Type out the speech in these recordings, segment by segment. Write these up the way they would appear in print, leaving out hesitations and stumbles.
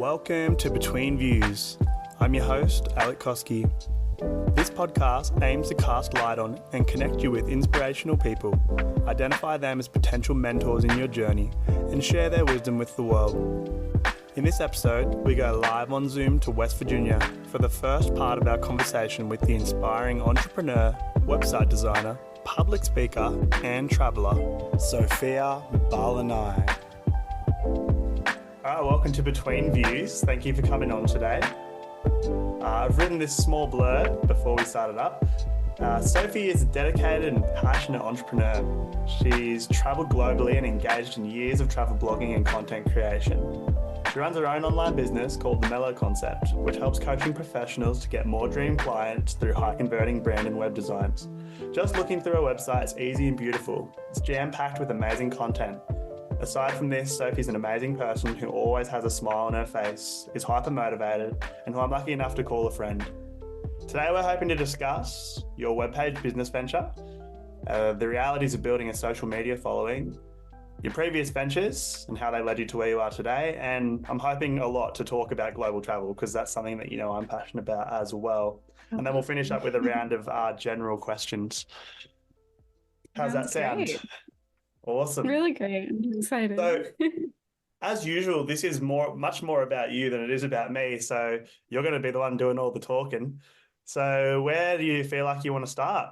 Welcome to Between Views. I'm your host, Alec Koski. This podcast aims to cast light on and connect you with inspirational people, identify them as potential mentors in your journey, and share their wisdom with the world. In this episode, we go live on Zoom to West Virginia for the first part of our conversation with the inspiring entrepreneur, website designer, public speaker, and traveller, Sophia Balanay. All right, welcome to Between Views. Thank you for coming on today. I've written this small blurb before we started up. Sophie is a dedicated and passionate entrepreneur. She's travelled globally and engaged in years of travel blogging and content creation. She runs her own online business called the Mello Concept, which helps coaching professionals to get more dream clients through high-converting brand and web designs. Just looking through her website is easy and beautiful. It's jam-packed with amazing content. Aside from this, Sophie's an amazing person who always has a smile on her face, is hyper-motivated, and who I'm lucky enough to call a friend. Today we're hoping to discuss your webpage business venture, the realities of building a social media following, your previous ventures and how they led you to where you are today, and I'm hoping a lot to talk about global travel because that's something that I'm passionate about as well. And then we'll finish up with a round of general questions. How's that sound? Great. Awesome. Really great. I'm excited. So, as usual, this is much more about you than it is about me. So you're going to be the one doing all the talking. So where do you feel like you want to start?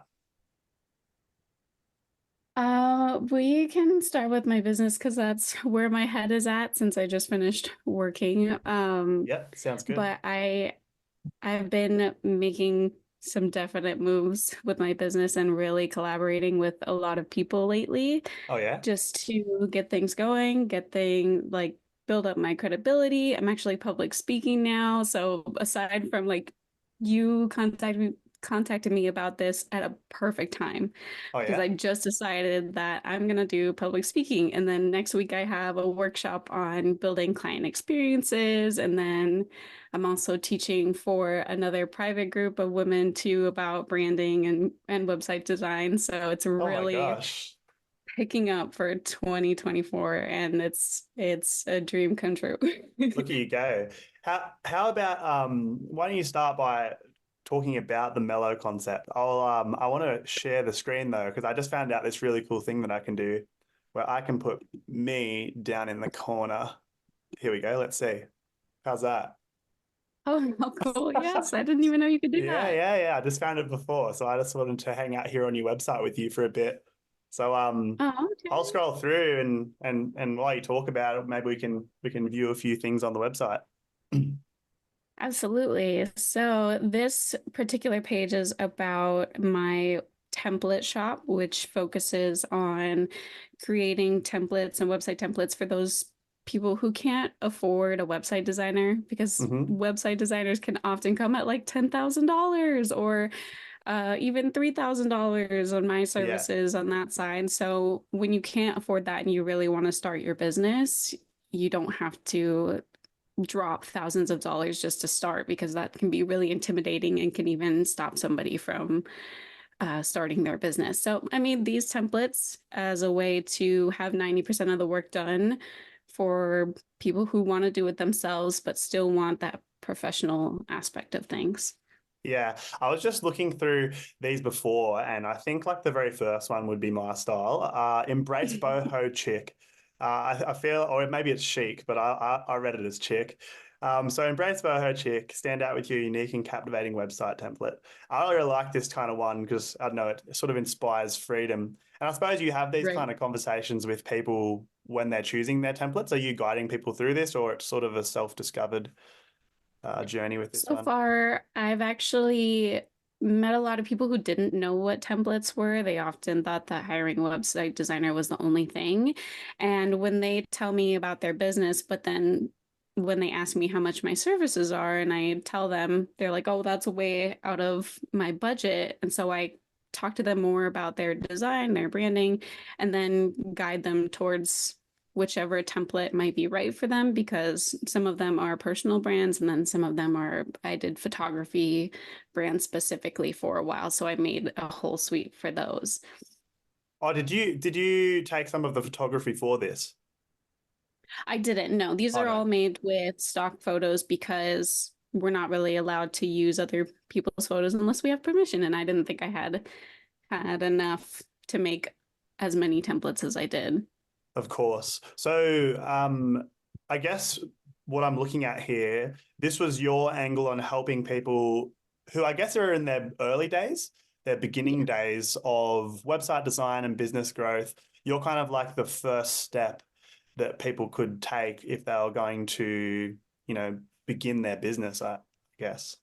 We can start with my business because that's where my head is at since I just finished working. Yep, sounds good. But I've been making some definite moves with my business and really collaborating with a lot of people lately. Oh yeah? Just to get things going, build up my credibility. I'm actually public speaking now. So aside from you contacted me about this at a perfect time because I just decided that I'm going to do public speaking. And then next week I have a workshop on building client experiences. And then I'm also teaching for another private group of women too about branding and website design. So it's really picking up for 2024 and it's a dream come true. Look at you go. How about why don't you start by talking about the Mello Concept? I want to share the screen though, because I just found out this really cool thing that I can do where I can put me down in the corner. Here we go. Let's see. How's that? Oh, how cool. Yes, I didn't even know you could do that. Yeah. I just found it before. So I just wanted to hang out here on your website with you for a bit. So okay. I'll scroll through and while you talk about it, maybe we can view a few things on the website. Absolutely. So this particular page is about my template shop, which focuses on creating templates and website templates for those people who can't afford a website designer, because website designers can often come at like $10,000 or even $3,000 on my services on that side. So when you can't afford that and you really want to start your business, you don't have to drop thousands of dollars just to start, because that can be really intimidating and can even stop somebody from starting their business. So I made these templates as a way to have 90% of the work done for people who want to do it themselves but still want that professional aspect of things. Yeah, I was just looking through these before, and I think like the very first one would be my style. Embrace boho chic. I feel, or maybe it's chic, but I read it as chic. So embrace boho chic, stand out with your unique and captivating website template. I really like this kind of one because I don't know, it sort of inspires freedom. And I suppose you have these kind of conversations with people when they're choosing their templates. Are you guiding people through this, or it's sort of a self-discovered journey with this one? So far, I've actually met a lot of people who didn't know what templates were. They often thought that hiring a website designer was the only thing. And when they tell me about their business, but then when they ask me how much my services are and I tell them, they're like, oh, that's way out of my budget. And so I talk to them more about their design, their branding, and then guide them towards whichever template might be right for them, because some of them are personal brands and then some of them are, I did photography brands specifically for a while. So I made a whole suite for those. Oh, did you take some of the photography for this? I didn't know. These are Okay, all made with stock photos because we're not really allowed to use other people's photos unless we have permission. And I didn't think I had enough to make as many templates as I did. of course. So, I guess what I'm looking at here, this was your angle on helping people who I guess are in their early days, their beginning Yeah. days of website design and business growth. You're kind of like the first step that people could take if they were going to, begin their business, I guess.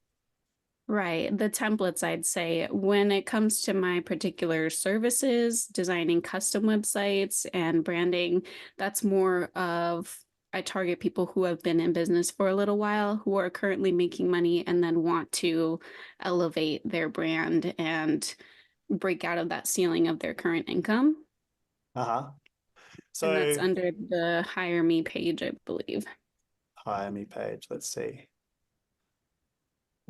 Right. The templates, I'd say, when it comes to my particular services, designing custom websites and branding, that's more of I target people who have been in business for a little while, who are currently making money and then want to elevate their brand and break out of that ceiling of their current income. Uh-huh. And that's So, under the Hire Me page, I believe. hire me page, let's see.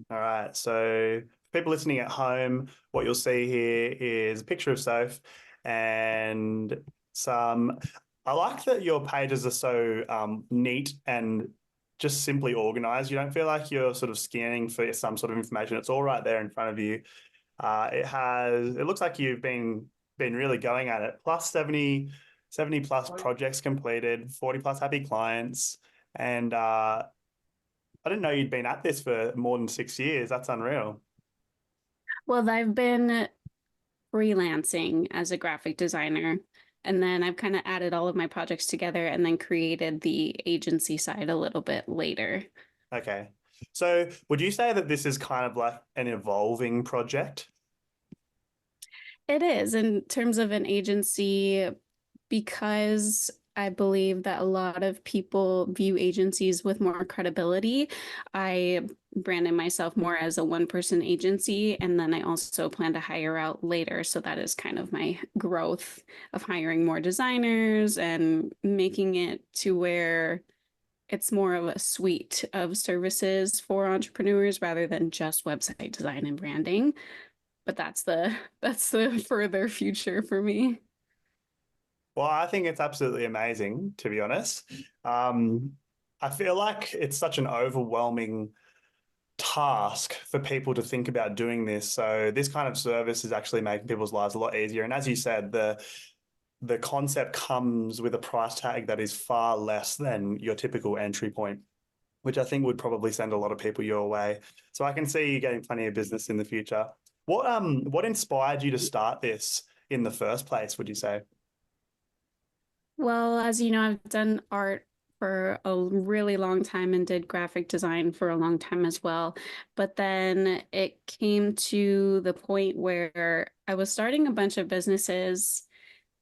All right. So, for people listening at home, what you'll see here is a picture of Soph and some. I like that your pages are so neat and just simply organized. You don't feel like you're sort of scanning for some sort of information. It's all right there in front of you. It looks like you've been really going at it. Plus 70 plus projects completed, 40 plus happy clients, and I didn't know you'd been at this for more than 6 years. That's unreal. Well, I've been freelancing as a graphic designer. And then I've kind of added all of my projects together and then created the agency side a little bit later. Okay. So would you say that this is kind of like an evolving project? It is in terms of an agency because I believe that a lot of people view agencies with more credibility. I branded myself more as a one-person agency, and then I also plan to hire out later. So that is kind of my growth of hiring more designers and making it to where it's more of a suite of services for entrepreneurs rather than just website design and branding. But that's the further future for me. Well, I think it's absolutely amazing, to be honest. Um, I feel like it's such an overwhelming task for people to think about doing this. So this kind of service is actually making people's lives a lot easier. And as you said, the concept comes with a price tag that is far less than your typical entry point, which I think would probably send a lot of people your way. So I can see you getting plenty of business in the future. What inspired you to start this in the first place, would you say? Well, as you know, I've done art for a really long time and did graphic design for a long time as well. But then it came to the point where I was starting a bunch of businesses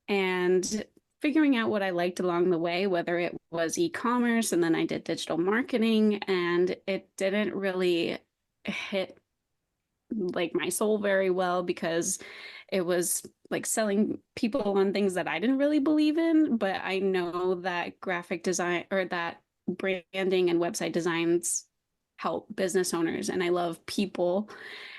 and figuring out what I liked along the way, whether it was e-commerce and then I did digital marketing, and it didn't really hit like my soul very well because it was like selling people on things that I didn't really believe in. But I know that graphic design or that branding and website designs help business owners, and I love people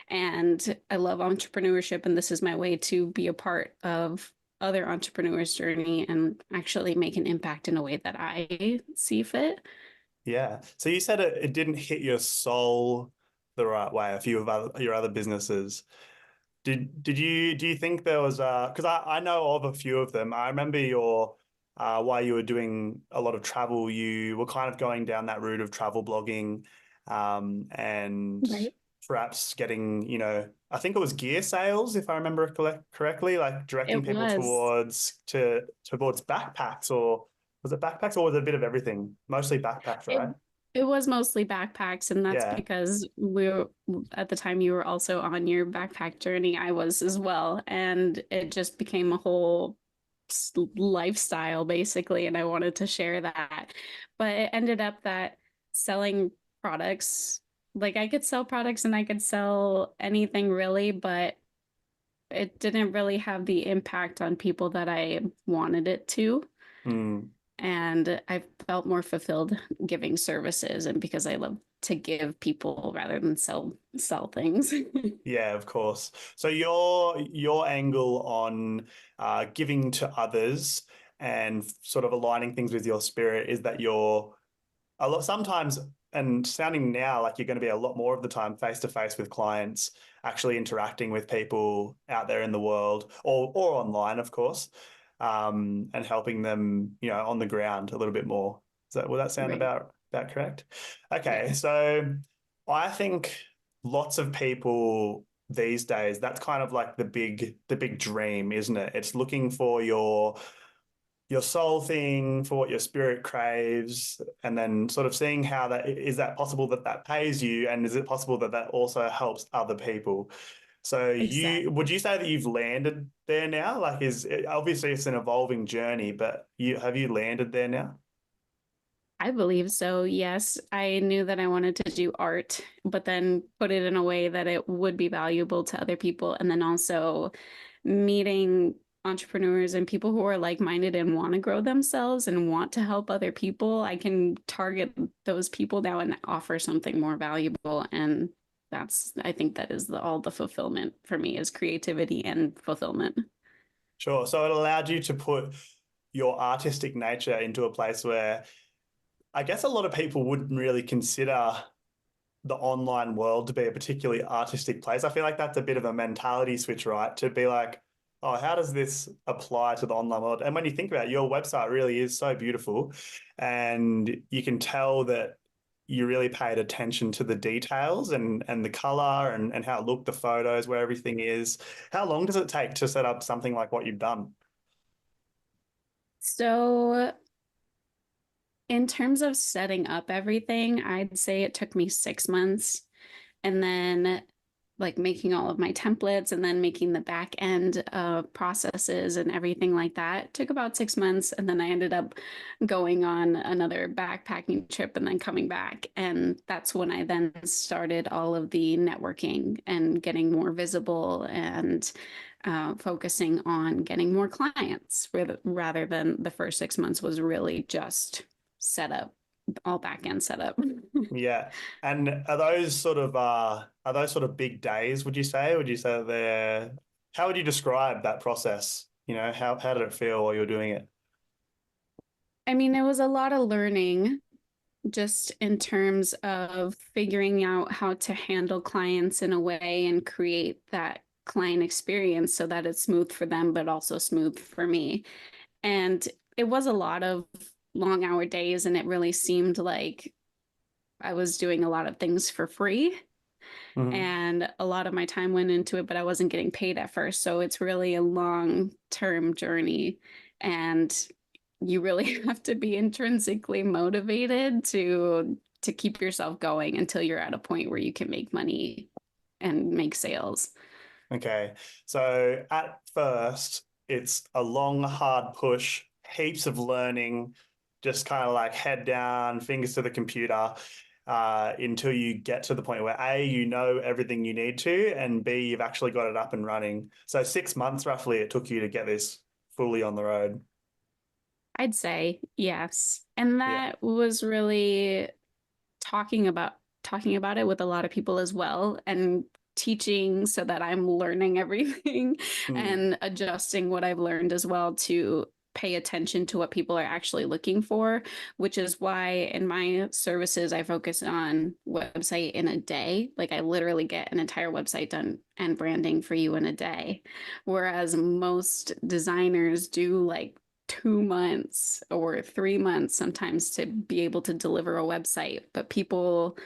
and I love entrepreneurship. And this is my way to be a part of other entrepreneurs' journey and actually make an impact in a way that I see fit. Yeah. So you said it didn't hit your soul the right way, a few of your other businesses. Did you do you think there was because I know of a few of them. I remember your while you were doing a lot of travel, you were kind of going down that route of travel blogging, and Right. perhaps getting, I think it was gear sales, if I remember correctly, like directing It people was. towards backpacks, or was it backpacks, or was it a bit of everything? Mostly backpacks, It right? it was mostly backpacks, and that's Yeah. because we were at the time you were also on your backpack journey. I was as well, and it just became a whole lifestyle basically, and I wanted to share that. But it ended up that selling products, like I could sell products and I could sell anything really, but it didn't really have the impact on people that I wanted it to. Hmm. And I felt more fulfilled giving services and because I love to give people rather than sell things. Yeah, of course. So your angle on giving to others and sort of aligning things with your spirit is that you're a lot sometimes, and sounding now like you're going to be a lot more of the time face to face with clients, actually interacting with people out there in the world, or online, of course, and helping them, on the ground a little bit more. Will that sound Right. about correct? Okay, Yes. so I think lots of people these days, that's kind of like the big dream, isn't it? It's looking for your soul thing, for what your spirit craves, and then sort of seeing how that is that possible that that pays you, and is it possible that that also helps other people. So would Exactly. you say that you've landed there now? Like, is obviously it's an evolving journey, but have you landed there now? I believe so. Yes, I knew that I wanted to do art, but then put it in a way that it would be valuable to other people. And then also meeting entrepreneurs and people who are like-minded and want to grow themselves and want to help other people. I can target those people now and offer something more valuable. And I think that is all the fulfillment for me is creativity and fulfillment. Sure. So it allowed you to put your artistic nature into a place where I guess a lot of people wouldn't really consider the online world to be a particularly artistic place. I feel like that's a bit of a mentality switch, right? To be like, oh, how does this apply to the online world? And when you think about it, your website really is so beautiful. And you can tell that you really paid attention to the details and the color and how it looked, the photos, where everything is. How long does it take to set up something like what you've done? So in terms of setting up everything, I'd say it took me 6 months. And then like making all of my templates and then making the back end processes and everything like that took about 6 months. And then I ended up going on another backpacking trip and then coming back. And that's when I then started all of the networking and getting more visible and focusing on getting more clients rather than the first 6 months was really just set up, all back end setup. Yeah. And are those sort of big days, would you say? Would you say that they're how would you describe that process? How did it feel while you were doing it? I mean, it was a lot of learning just in terms of figuring out how to handle clients in a way and create that client experience so that it's smooth for them, but also smooth for me. And it was a lot of long hour days, and it really seemed like I was doing a lot of things for free. Mhm. And a lot of my time went into it, but I wasn't getting paid at first. So it's really a long-term journey. And you really have to be intrinsically motivated to keep yourself going until you're at a point where you can make money and make sales. Okay. So at first, it's a long, hard push, heaps of learning, just kind of like head down, fingers to the computer, until you get to the point where A, you know everything you need to, and B, you've actually got it up and running. So 6 months roughly it took you to get this fully on the road. I'd say yes. And Yeah. that was really talking about talking about it with a lot of people as well and teaching so that I'm learning everything Mm. and adjusting what I've learned as well to pay attention to what people are actually looking for, which is why in my services I focus on website in a day. Like I literally get an entire website done and branding for you in a day. Whereas most designers do like 2 months or 3 months sometimes to be able to deliver a website. But people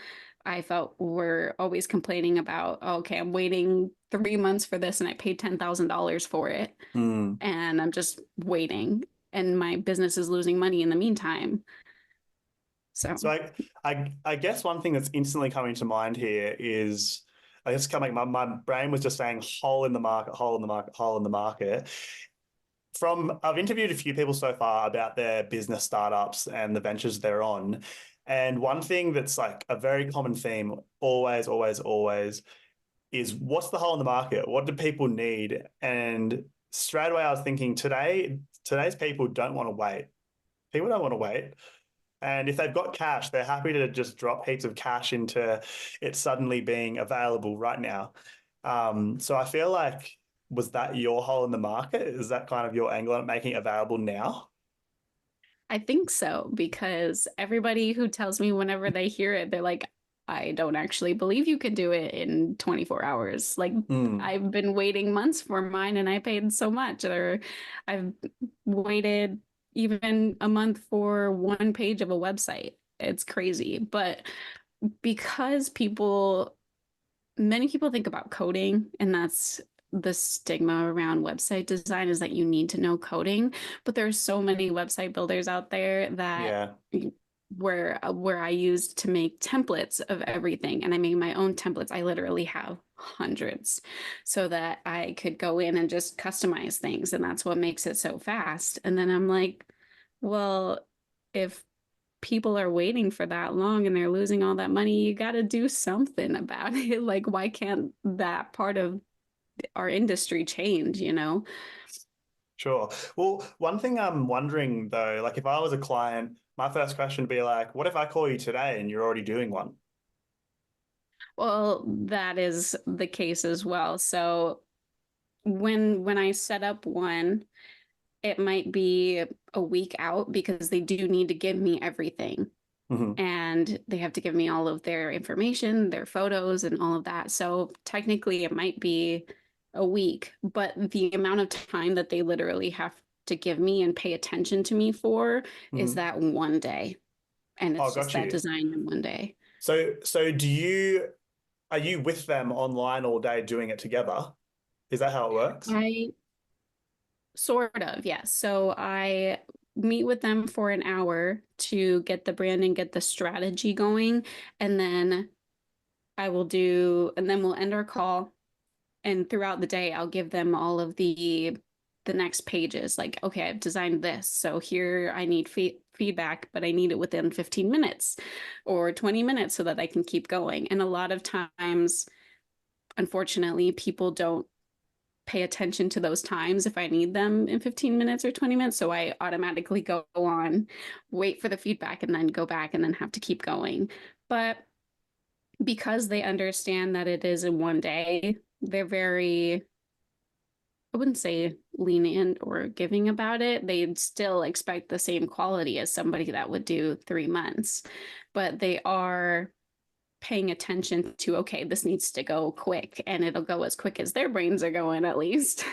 I felt were always complaining about, oh, okay, I'm waiting 3 months for this and I paid $10,000 for it. Mm. And I'm just waiting. And my business is losing money in the meantime. So So I guess one thing that's instantly coming to mind here is I guess coming my brain was just saying hole in the market, hole in the market, hole in the market. I've interviewed a few people so far about their business startups and the ventures they're on. And one thing that's like a very common theme, always, always, always, is what's the hole in the market? What do people need? And straight away I was thinking today's people don't want to wait. People don't want to wait. And if they've got cash, they're happy to just drop heaps of cash into it suddenly being available right now. So I feel like, was that your hole in the market? Is that kind of your angle on making it available now? I think so, because everybody who tells me whenever they hear it, they're like, I don't actually believe you could do it in 24 hours. Like, Mm, I've been waiting months for mine and I paid so much, or I've waited even a month for one page of a website. It's crazy. But because many people think about coding, and that's the stigma around website design is that you need to know coding. But there's so many website builders out there that yeah, where I used to make templates of everything, and I made my own templates. I literally have hundreds so that I could go in and just customize things, and that's what makes it so fast. And then I'm like, well, if people are waiting for that long and they're losing all that money, you got to do something about it. Like, why can't that part of our industry change, you know? sure. Well, one thing I'm wondering though, like if I was a client, my first question would be like, what if I call you today and you're already doing one? Well, that is the case as well. So when I set up one, it might be a week out because they do need to give me everything. Hmm. And they have to give me all of their information, their photos, and all of that. So technically, it might be a week, but the amount of time that they literally have to give me and pay attention to me for is Hmm. that one day. And Oh, it's just got that you. design in one day. So are you with them online all day doing it together? Is that how it works? I Sort of, yes. So I meet with them for an hour to get the branding, get the strategy going, and then and then we'll end our call. And throughout the day, I'll give them all of the next pages. Like, okay, I've designed this, so here I need feedback, but I need it within 15 minutes or 20 minutes so that I can keep going. And a lot of times, unfortunately, people don't pay attention to those times if I need them in 15 minutes or 20 minutes. So I automatically go on, wait for the feedback, and then go back and then have to keep going. But because they understand that it is in one day, they're very, I wouldn't say lenient or giving about it. They'd still expect the same quality as somebody that would do 3 months, but they are paying attention to, okay, this needs to go quick, and it'll go as quick as their brains are going, at least.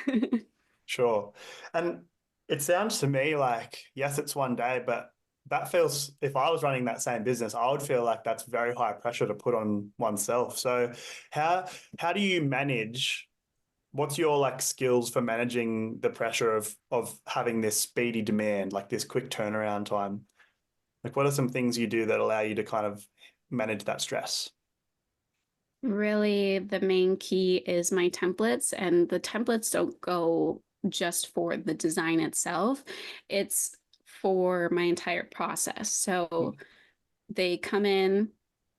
Sure. And it sounds to me like, yes, it's one day, but that feels, if I was running that same business, I would feel like that's very high pressure to put on oneself. So how how do you manage, what's your like skills for managing the pressure of having this speedy demand, like this quick turnaround time? Like what are some things you do that allow you to kind of manage that stress? Really, the main key is my templates, and the templates don't go just for the design itself. It's for my entire process. So they come in,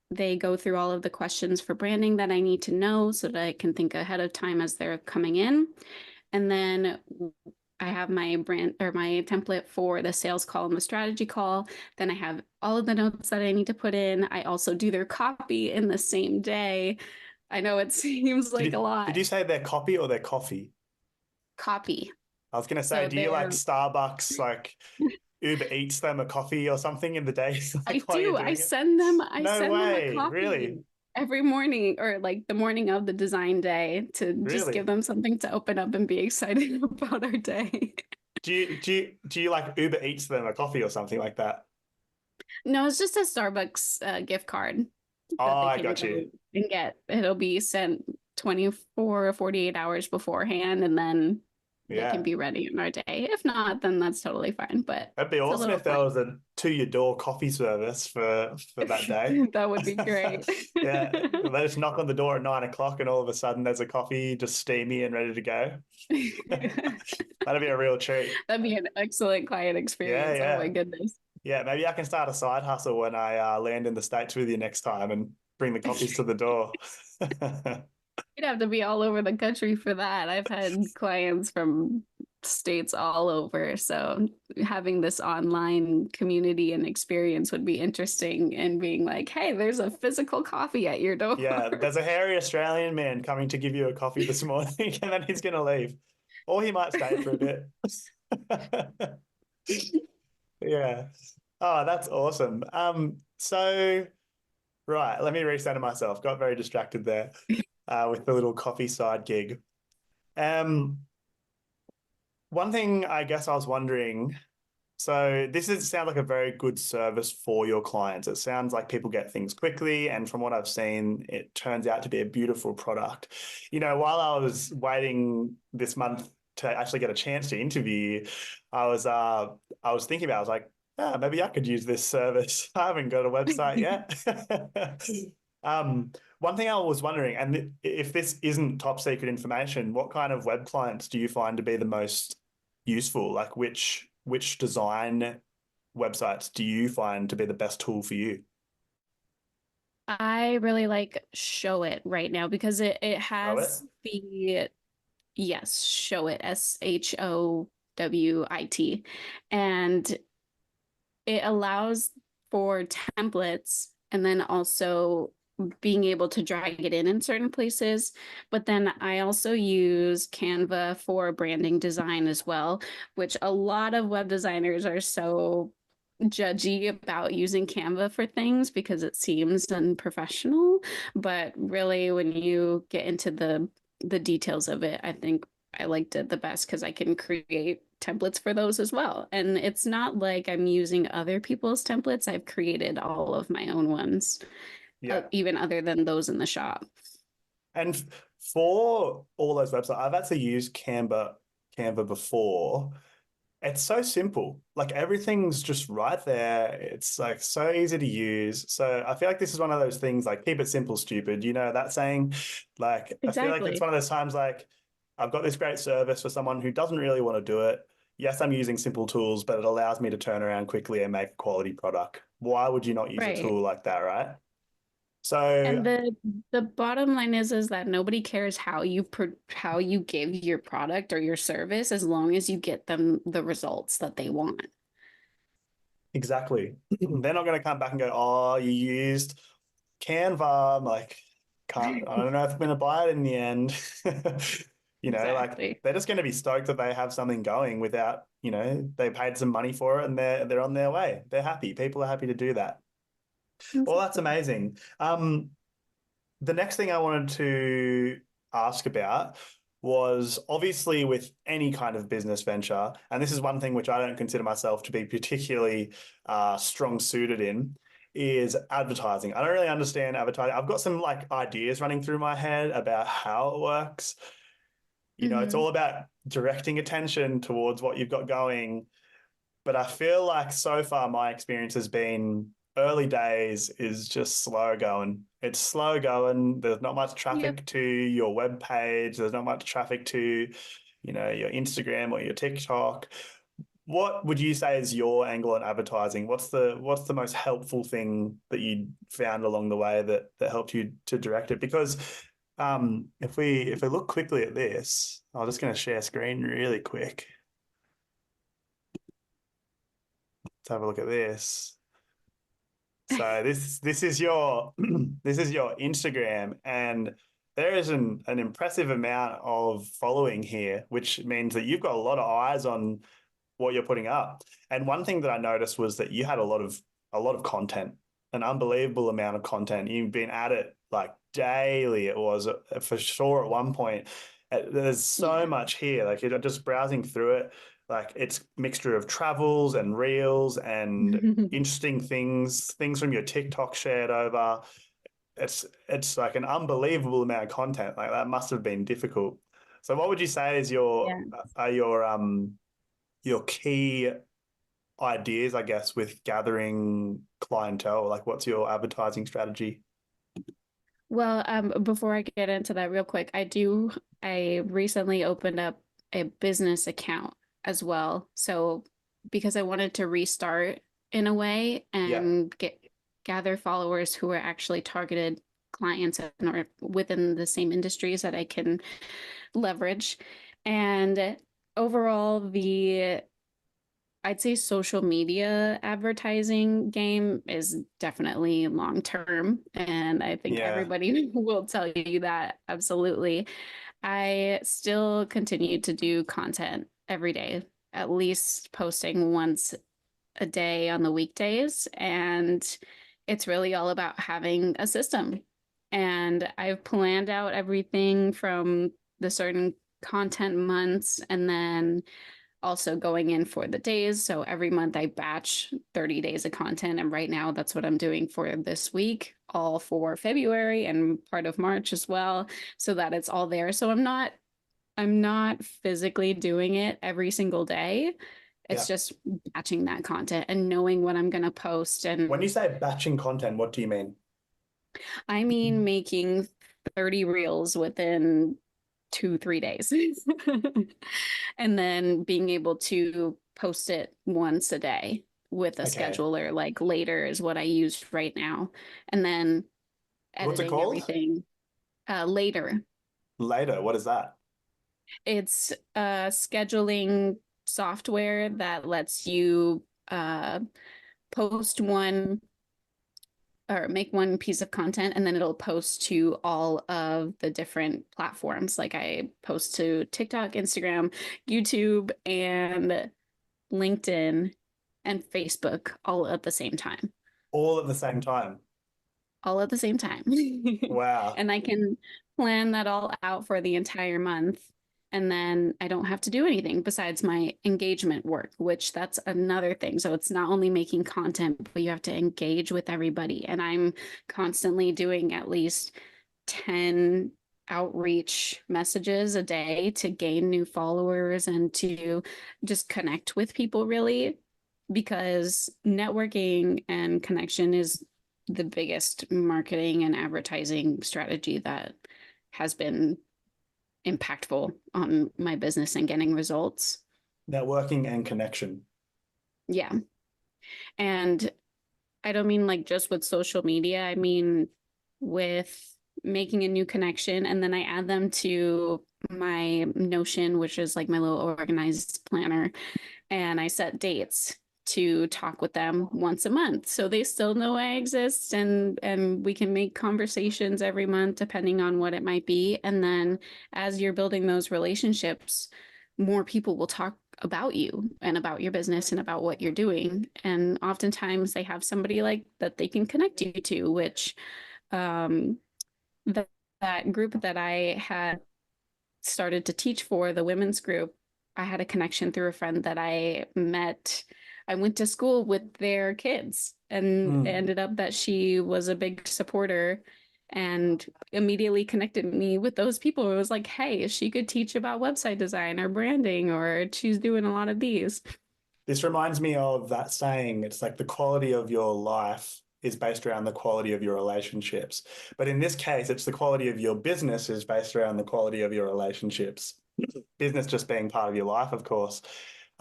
they go through all of the questions for branding that I need to know so that I can think ahead of time as they're coming in. And then I have my brand or my template for the sales call and the strategy call. Then I have all of the notes that I need to put in. I also do their copy in the same day. I know it seems like a Did lot. you say their copy or their coffee? Copy. I was gonna say, So do you like they're Starbucks, like Uber Eats them a coffee or something in the day, I like while you're do. doing it? I No send them a way, really, copy every morning or like the morning of the design day to just give really. them something to open up and be excited about our day. Do you like Uber Eats them a coffee or something like that? No, it's just a Starbucks gift card Oh, that they I can got go you. and get. It'll be sent 24 or 48 hours beforehand, and then they can Yeah, be ready in our day. If not, then that's totally fine. But that'd be it's a awesome little if there was fun. a to your door coffee service for that day. That would be great. Yeah, they just knock on the door at 9 o'clock, and all of a sudden there's a coffee just steamy and ready to go. That'd be a real treat. That'd be an excellent client Yeah, experience. Oh my yeah. goodness. Yeah, maybe I can start a side hustle when I land in the States with you next time and bring the coffees to the door. You'd have to be all over the country for that. I've had clients from states all over. So having this online community and experience would be interesting and being like, hey, there's a physical coffee at your door. Yeah, there's a hairy Australian man coming to give you a coffee this morning, and then he's going to leave. Or he might stay for a bit. Yeah. Oh, that's awesome. So right, let me recenter myself. Got very distracted there with the little coffee side gig. Um, One thing I guess I was wondering, so this is sounds like a very good service for your clients. It sounds like people get things quickly, and from what I've seen, it turns out to be a beautiful product. While I was waiting this month to actually get a chance to interview, I was uh I was thinking about, I was like, yeah, maybe I could use this service. I haven't got a website yet. One thing I was wondering, and if this isn't top secret information, what kind of web clients do you find to be the most useful? Like which design websites do you find to be the best tool for you? I really like Show It right now because it Show it. has the yes, Show It, SHOWIT. And it allows for templates and then also being able to drag it in certain places. But then I also use Canva for branding design as well, which a lot of web designers are so judgy about using Canva for things because it seems unprofessional. But really, when you get into the details of it, I think I liked it the best because I can create templates for those as well. And it's not like I'm using other people's templates. I've created all of my own ones, Yeah. even other than those in the shop. And for all those websites, I've actually used Canva before. It's so simple. Like everything's just right there. It's like so easy to use. So I feel like this is one of those things like keep it simple, stupid. You know that saying? Like I feel like it's Exactly. one of those times like I've got this great service for someone who doesn't really want to do it. Yes, I'm using simple tools, but it allows me to turn around quickly and make a quality product. Why would you not use a Right. tool like that, right? So And the bottom line is that nobody cares how you give your product or your service as long as you get them the results that they want. exactly. They're not going to come back and go, "Oh, you used Canva." I'm like, can't. I don't know if I'm going to buy it in the end. Like Exactly. they're just going to be stoked that they have something going without, they paid some money for it and they're on their way. They're happy. People are happy to do that. Well, that's Exactly. amazing. The next thing I wanted to ask about was obviously with any kind of business venture, and this is one thing which I don't consider myself to be particularly strong suited in, is advertising. I don't really understand advertising. I've got some like ideas running through my head about how it works. It's Hmm. all about directing attention towards what you've got going, but I feel like so far my experience has been early days is just slow going. It's slow going. There's not much Yep. traffic to your web page. There's not much traffic to, your Instagram or your TikTok. What would you say is your angle on advertising? What's the most helpful thing that you found along the way that helped you to direct it? Because if we look quickly at this, I'm just going to share screen really quick. Let's have a look at this. So this is your this is your Instagram, and there is an impressive amount of following here, which means that you've got a lot of eyes on what you're putting up. And one thing that I noticed was that you had a lot of content, an unbelievable amount of content. You've been at it like daily. It was for sure at one point. There's so Yeah. much here. Like you're just browsing through it. Like it's mixture of travels and reels and interesting things from your TikTok shared over. It's like an unbelievable amount of content. Like that must have been difficult. So what would you say is Yeah. your key ideas, I guess, with gathering clientele? Like what's your advertising strategy? Well, before I get into that real quick, I recently opened up a business account as well. So because I wanted to restart in a way Yeah. and gather followers who are actually targeted clients and or within the same industries that I can leverage. And overall, the I'd say social media advertising game is definitely long term. And I think Yeah. everybody will tell you that absolutely. I still continue to do content every day, at least posting once a day on the weekdays. And it's really all about having a system. And I've planned out everything from the certain content months and then also going in for the days. So every month I batch 30 days of content. And right now that's what I'm doing for this week, all for February and part of March as well, so that it's all there. So I'm not physically doing it every single day. It's Yeah. just batching that content and knowing what I'm going to post. When And you say batching content, what do you mean? I mean making 30 reels within 2, 3 days. And then being able to post it once a day with a Okay. scheduler, like later is what I use right now. And then What's it editing called? everything later. Later. What is that? It's a scheduling software that lets you post one or make one piece of content and then it'll post to all of the different platforms. Like I post to TikTok, Instagram, YouTube, and LinkedIn and Facebook all at the same time. All at the same time. All at the same time. Wow. And I can plan that all out for the entire month. And then I don't have to do anything besides my engagement work, which that's another thing. So it's not only making content, but you have to engage with everybody. And I'm constantly doing at least 10 outreach messages a day to gain new followers and to just connect with people, really, because networking and connection is the biggest marketing and advertising strategy that has been impactful on my business and getting results. Networking and connection. Yeah. And I don't mean like just with social media, I mean with making a new connection and then I add them to my Notion, which is like my little organized planner, and I set dates to talk with them once a month so they still know I exist, and we can make conversations every month depending on what it might be. And then as you're building those relationships, more people will talk about you and about your business and about what you're doing, and oftentimes they have somebody like that they can connect you to, which um that, that group that I had started to teach for, the women's group, I had a connection through a friend that I met. I went to school with their kids, and it Mm. ended up that she was a big supporter and immediately connected me with those people. It was like, hey, she could teach about website design or branding, or she's doing a lot of these. This reminds me of that saying, it's like the quality of your life is based around the quality of your relationships. But in this case, it's the quality of your business is based around the quality of your relationships. Business just being part of your life, of course.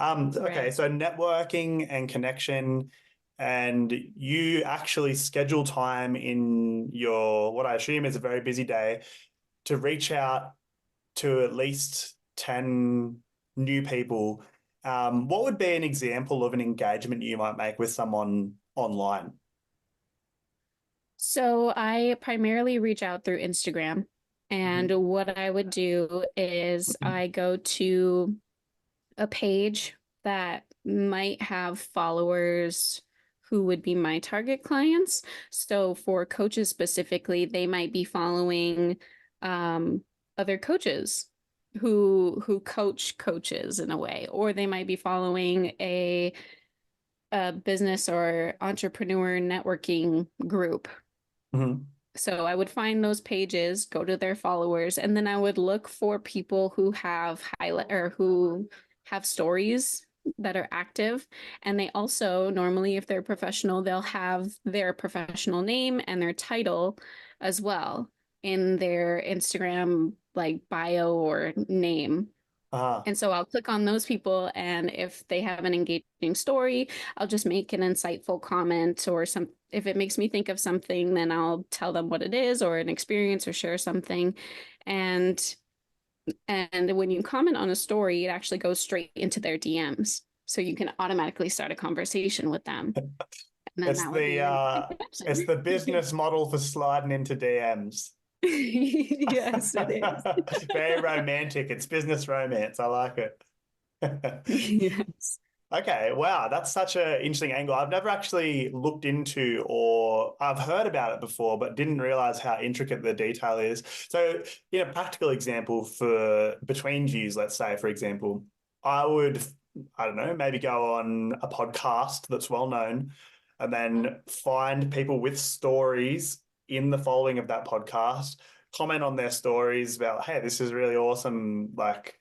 Okay, Right. so networking and connection, and you actually schedule time in your, what I assume is a very busy day, to reach out to at least 10 new people. What would be an example of an engagement you might make with someone online? So I primarily reach out through Instagram. And Mhm. what I would do is I go to a page that might have followers who would be my target clients. So for coaches specifically, they might be following other coaches who coach coaches in a way, or they might be following a business or entrepreneur networking group. Mhm. So I would find those pages, go to their followers, and then I would look for people who have highlight or who have stories that are active. And they also normally, if they're professional, they'll have their professional name and their title as well in their Instagram like bio or name. Ah, And so I'll click on those people, and if they have an engaging story, I'll just make an insightful comment or some. If it makes me think of something, then I'll tell them what it is or an experience or share something. And and when you comment on a story, it actually goes straight into their DMs. So you can automatically start a conversation with them. And then it's that would the be an uh, it's connection. the business model for sliding into DMs. Yes, it is. Very romantic. It's business romance. I like it. Yes. Okay, wow, that's such an interesting angle. I've never actually looked into, or I've heard about it before, but didn't realize how intricate the detail is. So, in a practical example for between views, let's say, for example, I would, I don't know, maybe go on a podcast that's well known and then find people with stories in the following of that podcast, comment on their stories about, hey, this is really awesome. Like,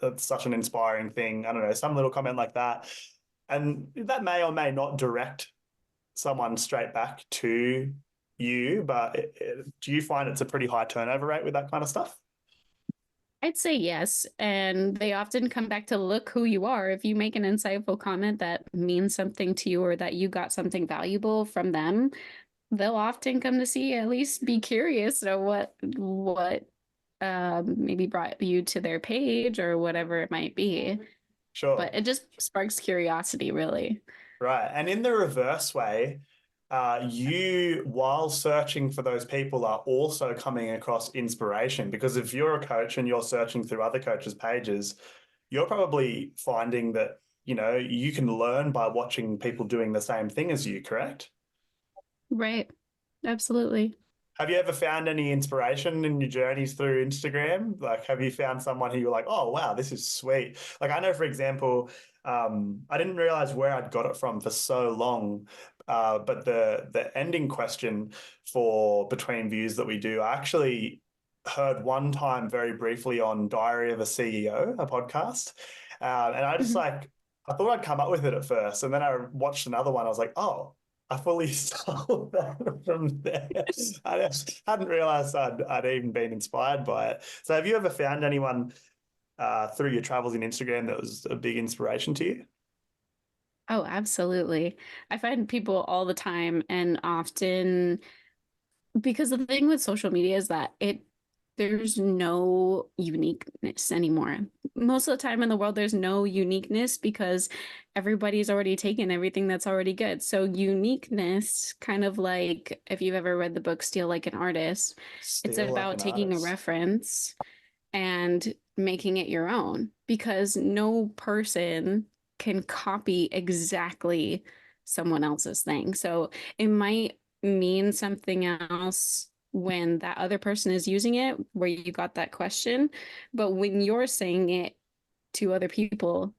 that's such an inspiring thing. I don't know, some little comment like that. And that may or may not direct someone straight back to you, but do you find it's a pretty high turnover rate with that kind of stuff? I'd say yes. And they often come back to look who you are. If you make an insightful comment that means something to you or that you got something valuable from them, they'll often come to see, at least be curious of what maybe brought you to their page or whatever it might be. Sure. But it just sparks curiosity, really. Right. And in the reverse way, you, while searching for those people, are also coming across inspiration because if you're a coach and you're searching through other coaches' pages, you're probably finding that, you can learn by watching people doing the same thing as you, correct? Right. Absolutely. Have you ever found any inspiration in your journeys through Instagram? Like, have you found someone who you're like, oh, wow, this is sweet? Like, I know, for example, I didn't realize where I'd got it from for so long. But the ending question for Between Views that we do, I actually heard one time very briefly on Diary of a CEO, a podcast. And I just Mhm. like, I thought I'd come up with it at first. And then I watched another one. I was like, oh, I fully stole that from there. I just hadn't realized I'd even been inspired by it. So, have you ever found anyone through your travels in Instagram that was a big inspiration to you? Oh, absolutely. I find people all the time and often because the thing with social media is that there's no uniqueness anymore. Most of the time in the world, there's no uniqueness because everybody's already taken everything that's already good. So uniqueness, kind of like if you've ever read the book Steal Like an Artist, it's Still like about an taking a artist. reference and making it your own because no person can copy exactly someone else's thing. So it might mean something else when that other person is using it, where you got that question. But when you're saying it to other people,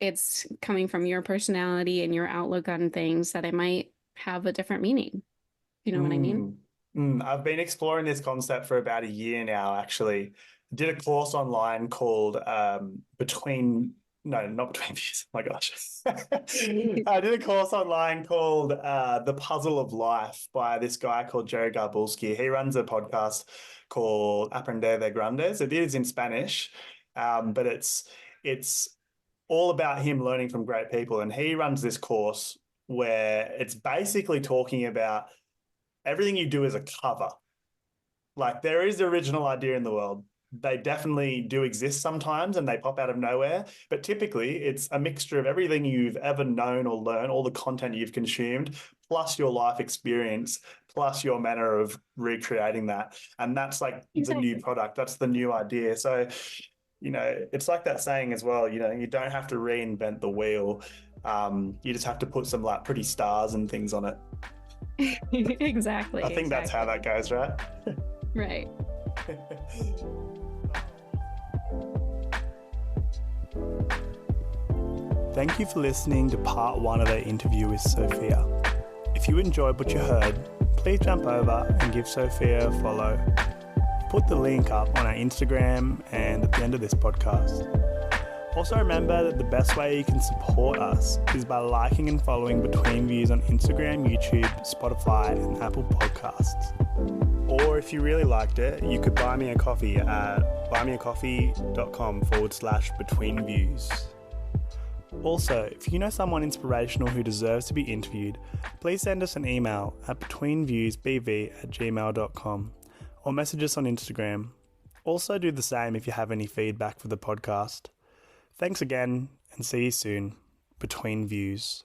it's coming from your personality and your outlook on things that it might have a different meaning. You know what I mean? Mm. I've been exploring this concept for about a year now, actually. Did a course online called Between, no, not Between Views. Oh my gosh. I did a course online called The Puzzle of Life by this guy called Jerry Garbulski. He runs a podcast called Aprender de Grandes. It is in Spanish, but it's all about him learning from great people. And he runs this course where it's basically talking about everything you do is a cover. Like there is the original idea in the world. They definitely do exist sometimes and they pop out of nowhere. But typically, it's a mixture of everything you've ever known or learned, all the content you've consumed, plus your life experience, plus your manner of recreating that. And that's like the new Exactly. product. That's the new idea. So, it's like that saying as well, you don't have to reinvent the wheel. You just have to put some like pretty stars and things on it. I Exactly, think that's how that exactly. goes, right? Right. Thank you for listening to part one of our interview with Sophia. If you enjoyed what you heard, please jump over and give Sophia a follow. Put the link up on our Instagram and at the end of this podcast. Also remember that the best way you can support us is by liking and following Between Views on Instagram, YouTube, Spotify and Apple Podcasts. Or if you really liked it, you could buy me a coffee at buymeacoffee.com/betweenviews. Also, if you know someone inspirational who deserves to be interviewed, please send us an email at betweenviewsbv@gmail.com or message us on Instagram. Also do the same if you have any feedback for the podcast. Thanks again and see you soon. Between Views.